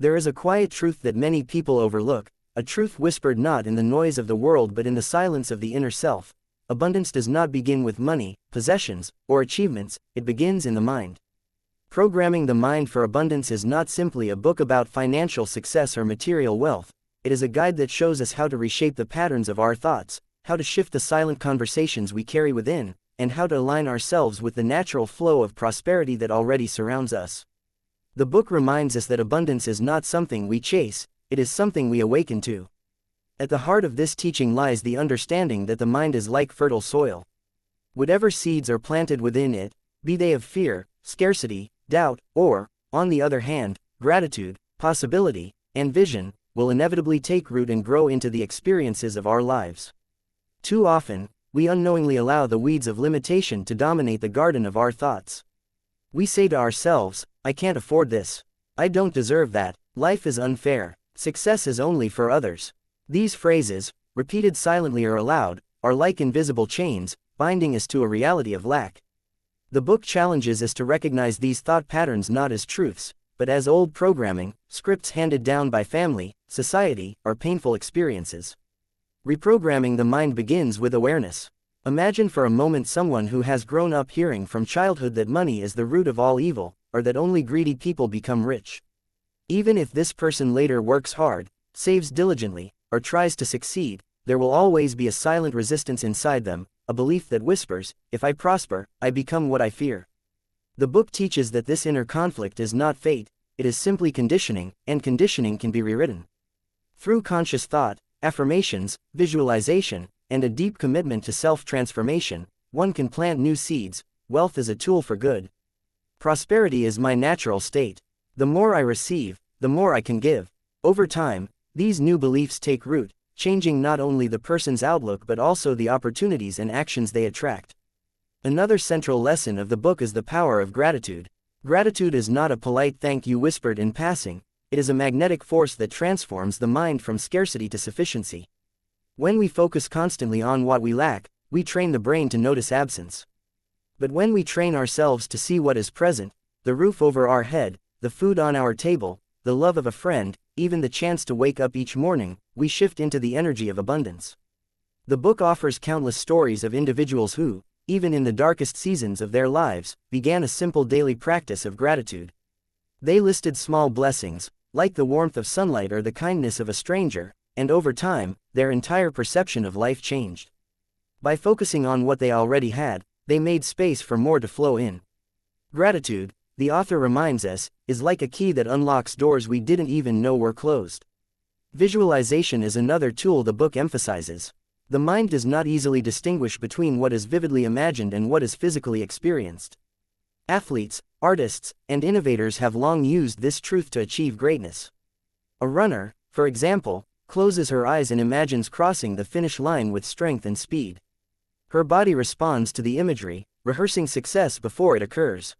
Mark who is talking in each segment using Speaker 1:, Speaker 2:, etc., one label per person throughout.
Speaker 1: There is a quiet truth that many people overlook, a truth whispered not in the noise of the world but in the silence of the inner self. Abundance does not begin with money, possessions, or achievements, it begins in the mind. Programming the Mind for Abundance is not simply a book about financial success or material wealth, it is a guide that shows us how to reshape the patterns of our thoughts, how to shift the silent conversations we carry within, and how to align ourselves with the natural flow of prosperity that already surrounds us. The book reminds us that abundance is not something we chase, it is something we awaken to. At the heart of this teaching lies the understanding that the mind is like fertile soil. Whatever seeds are planted within it, be they of fear, scarcity, doubt, or, on the other hand, gratitude, possibility, and vision, will inevitably take root and grow into the experiences of our lives. Too often, we unknowingly allow the weeds of limitation to dominate the garden of our thoughts. We say to ourselves, I can't afford this. I don't deserve that. Life is unfair. Success is only for others. These phrases, repeated silently or aloud, are like invisible chains, binding us to a reality of lack. The book challenges us to recognize these thought patterns not as truths, but as old programming, scripts handed down by family, society, or painful experiences. Reprogramming the mind begins with awareness. Imagine for a moment someone who has grown up hearing from childhood that money is the root of all evil, or that only greedy people become rich. Even if this person later works hard, saves diligently, or tries to succeed, there will always be a silent resistance inside them, a belief that whispers, if I prosper, I become what I fear. The book teaches that this inner conflict is not fate, it is simply conditioning, and conditioning can be rewritten. Through conscious thought, affirmations, visualization, and a deep commitment to self-transformation, one can plant new seeds. Wealth is a tool for good. Prosperity is my natural state. The more I receive, the more I can give. Over time, these new beliefs take root, changing not only the person's outlook but also the opportunities and actions they attract. Another central lesson of the book is the power of gratitude. Gratitude is not a polite thank you whispered in passing, it is a magnetic force that transforms the mind from scarcity to sufficiency. When we focus constantly on what we lack, we train the brain to notice absence. But when we train ourselves to see what is present, the roof over our head, the food on our table, the love of a friend, even the chance to wake up each morning, we shift into the energy of abundance. The book offers countless stories of individuals who, even in the darkest seasons of their lives, began a simple daily practice of gratitude. They listed small blessings, like the warmth of sunlight or the kindness of a stranger, and over time, their entire perception of life changed. By focusing on what they already had, they made space for more to flow in. Gratitude, the author reminds us, is like a key that unlocks doors we didn't even know were closed. Visualization is another tool the book emphasizes. The mind does not easily distinguish between what is vividly imagined and what is physically experienced. Athletes, artists, and innovators have long used this truth to achieve greatness. A runner, for example, closes her eyes and imagines crossing the finish line with strength and speed. Her body responds to the imagery, rehearsing success before it occurs.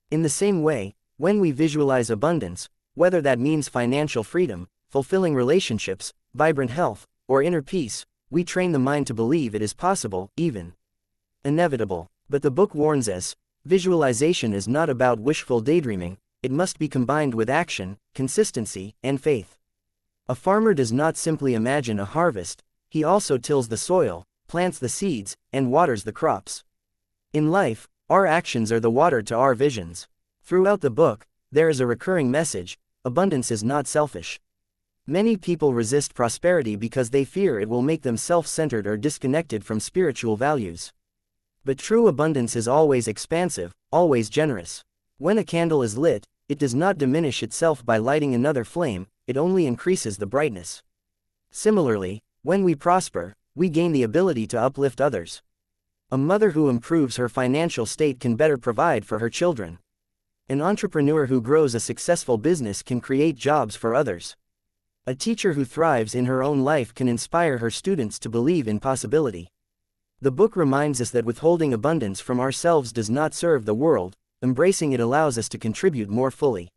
Speaker 1: In the same way, when we visualize abundance, whether that means financial freedom, fulfilling relationships, vibrant health, or inner peace, we train the mind to believe it is possible, even inevitable. But the book warns us, visualization is not about wishful daydreaming, it must be combined with action, consistency, and faith. A farmer does not simply imagine a harvest, he also tills the soil, plants the seeds, and waters the crops. In life, our actions are the water to our visions. Throughout the book, there is a recurring message: abundance is not selfish. Many people resist prosperity because they fear it will make them self-centered or disconnected from spiritual values. But true abundance is always expansive, always generous. When a candle is lit, it does not diminish itself by lighting another flame, it only increases the brightness. Similarly, when we prosper, we gain the ability to uplift others. A mother who improves her financial state can better provide for her children. An entrepreneur who grows a successful business can create jobs for others. A teacher who thrives in her own life can inspire her students to believe in possibility. The book reminds us that withholding abundance from ourselves does not serve the world, embracing it allows us to contribute more fully.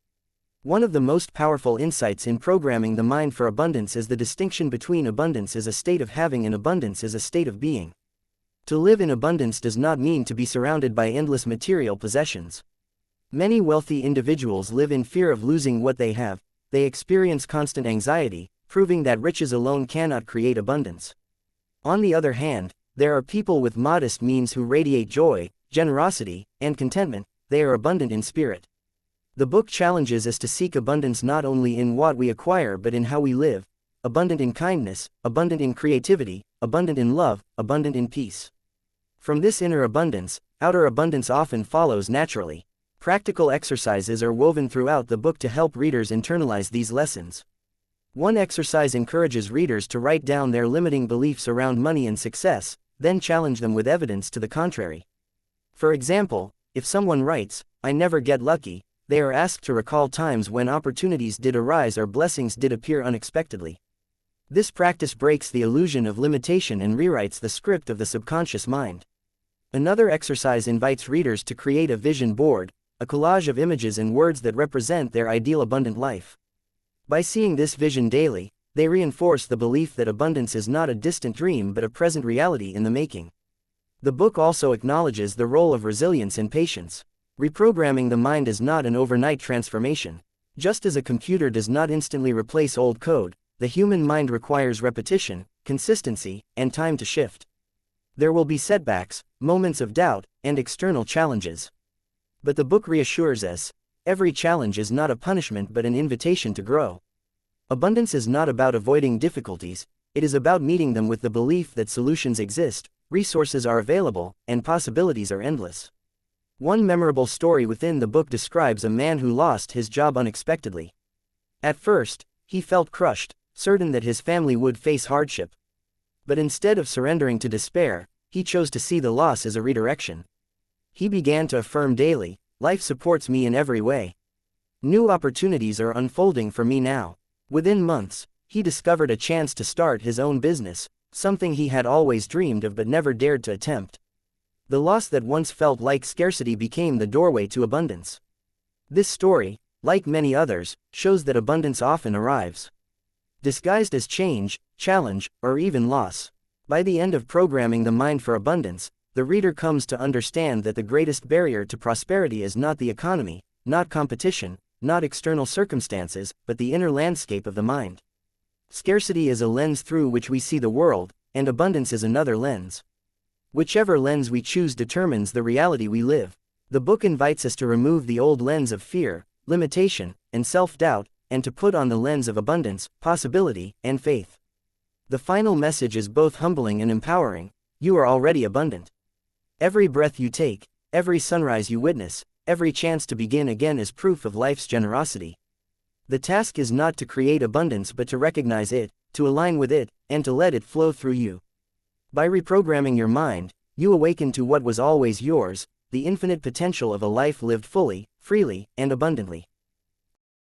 Speaker 1: One of the most powerful insights in programming the mind for abundance is the distinction between abundance as a state of having and abundance as a state of being. To live in abundance does not mean to be surrounded by endless material possessions. Many wealthy individuals live in fear of losing what they have, they experience constant anxiety, proving that riches alone cannot create abundance. On the other hand, there are people with modest means who radiate joy, generosity, and contentment. They are abundant in spirit. The book challenges us to seek abundance not only in what we acquire but in how we live, abundant in kindness, abundant in creativity, abundant in love, abundant in peace. From this inner abundance, outer abundance often follows naturally. Practical exercises are woven throughout the book to help readers internalize these lessons. One exercise encourages readers to write down their limiting beliefs around money and success, then challenge them with evidence to the contrary. For example, if someone writes, "I never get lucky," they are asked to recall times when opportunities did arise or blessings did appear unexpectedly. This practice breaks the illusion of limitation and rewrites the script of the subconscious mind. Another exercise invites readers to create a vision board, a collage of images and words that represent their ideal abundant life. By seeing this vision daily, they reinforce the belief that abundance is not a distant dream but a present reality in the making. The book also acknowledges the role of resilience and patience. Reprogramming the mind is not an overnight transformation. Just as a computer does not instantly replace old code, the human mind requires repetition, consistency, and time to shift. There will be setbacks, moments of doubt, and external challenges. But the book reassures us, every challenge is not a punishment but an invitation to grow. Abundance is not about avoiding difficulties, it is about meeting them with the belief that solutions exist, resources are available, and possibilities are endless. One memorable story within the book describes a man who lost his job unexpectedly. At first, he felt crushed, certain that his family would face hardship. But instead of surrendering to despair, he chose to see the loss as a redirection. He began to affirm daily, "Life supports me in every way. New opportunities are unfolding for me now." Within months, he discovered a chance to start his own business, something he had always dreamed of but never dared to attempt. The loss that once felt like scarcity became the doorway to abundance. This story, like many others, shows that abundance often arrives disguised as change, challenge, or even loss. By the end of programming the mind for abundance, the reader comes to understand that the greatest barrier to prosperity is not the economy, not competition, not external circumstances, but the inner landscape of the mind. Scarcity is a lens through which we see the world, and abundance is another lens. Whichever lens we choose determines the reality we live. The book invites us to remove the old lens of fear, limitation, and self-doubt, and to put on the lens of abundance, possibility, and faith. The final message is both humbling and empowering. You are already abundant. Every breath you take, every sunrise you witness, every chance to begin again is proof of life's generosity. The task is not to create abundance but to recognize it, to align with it, and to let it flow through you. By reprogramming your mind, you awaken to what was always yours, the infinite potential of a life lived fully, freely, and abundantly.